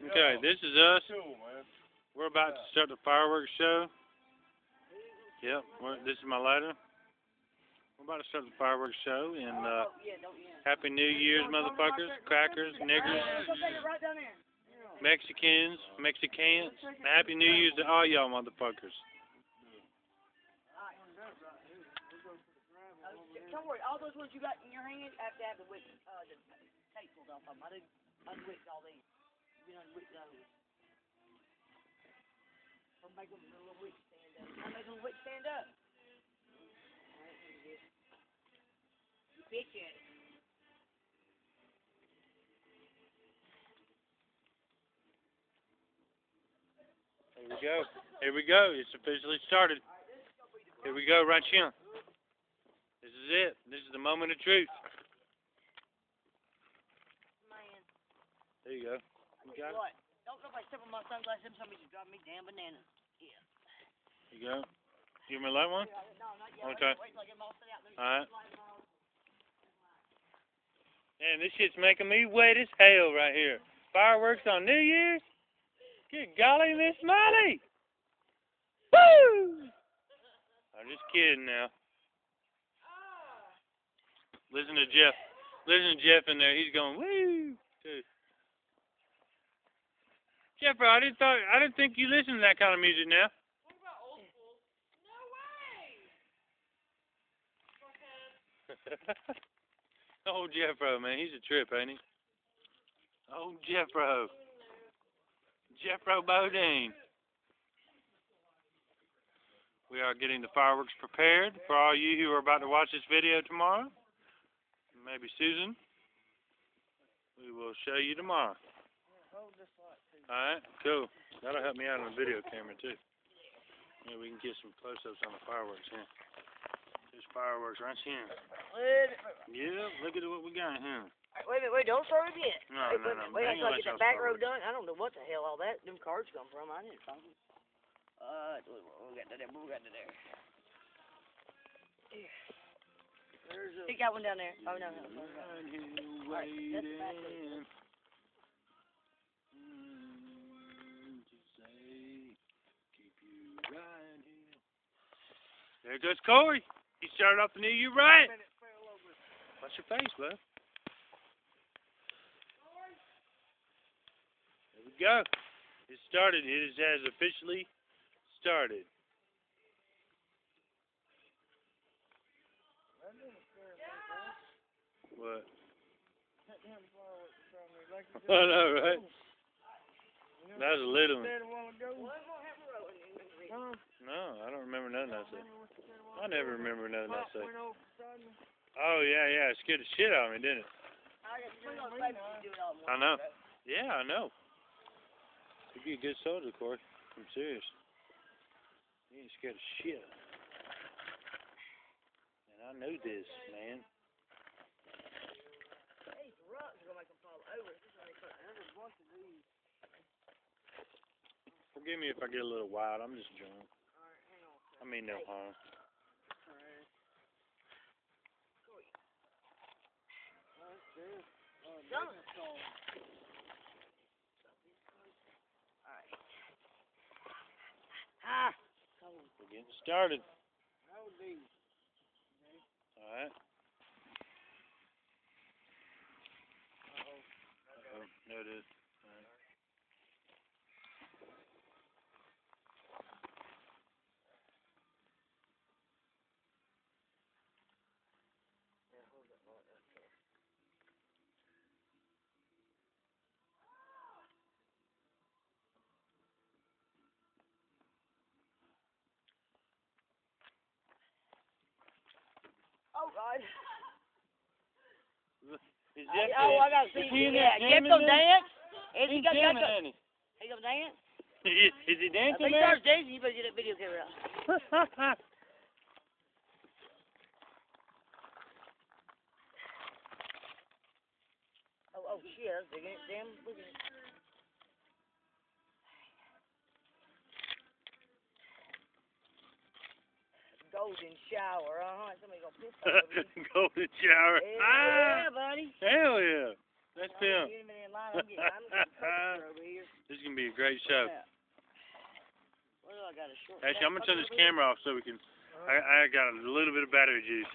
Okay, this is us. We're about to start the fireworks show. Yep, this is my lighter. We're about to start the fireworks show, and Happy New Year's, motherfuckers, crackers, niggers, Mexicans, Happy New Year's to all y'all motherfuckers. Don't worry, all those ones you got in your hand have to have the wick, the tape pulled off of them. I didn't unwick all these. You didn't unwick those. Or make them a little wick stand up. I'm making a wick stand up. Alright, here it is. You pitch at it. Here we go. Here we go. It's officially started. Here we go, right here. This is it. This is the moment of truth. Man. There you go. You got what? Don't nobody step on my sunglasses. Somebody just drive me damn bananas. Yeah. There you go. You want me to light one? No, not yet. Okay. Wait till I get them all set out. Alright. Man, this shit's making me wet as hell right here. Fireworks on New Year's? Good golly, Miss Molly! Woo! I'm just kidding now. Listen to Jeff. Listen to Jeff in there. He's going woo too. Jeffrey, I didn't think you listened to that kind of music now. What about old school? No way! Old Jeffro, man, he's a trip, ain't he? Old Jeffro. Jeffro Bodine. We are getting the fireworks prepared for all you who are about to watch this video tomorrow. Maybe Susan. We will show you tomorrow. Alright, cool. That'll help me out on the video camera too. Yeah, we can get some close-ups on the fireworks here. There's fireworks right here. Yeah, look at what we got here. Wait a minute, wait, don't start it yet. No. Wait until I get that back row done. I don't know what the hell all them cards come from. I didn't find them. What we got to there? What we got to there? He got one down there. Oh, no. Alright, that's the back row. There goes Corey. He started off the new year right. Watch your face, bud. There we go. It started. It has officially started. What? I know, right? That was a little one. No, I don't remember nothing I said. I never remember nothing I said. Oh, yeah, it scared the shit out of me, didn't it? I know. Yeah, I know. You'd be a good soldier, Corey. I'm serious. You ain't scared of shit. And I know this, man. Forgive me if I get a little wild. I'm just drunk. I mean no harm. We're getting started. Alright. There it is. Oh, God. Is Jeff I got to see. Yeah, Jeff gonna dance? Is he gonna dance? He gonna dance? Is he dancing there? If he starts dancing, you better get that video camera out. Oh, shit. That's big. Damn, look at it. Golden shower, Somebody gonna piss all over you. Golden shower. Yeah, buddy. Hell yeah. Let's film. Get him in line. I'm getting coaches over here. This is gonna be a great show. Yeah. Well, I got a short. Actually, I'm gonna turn this camera off so we can. I got a little bit of battery juice.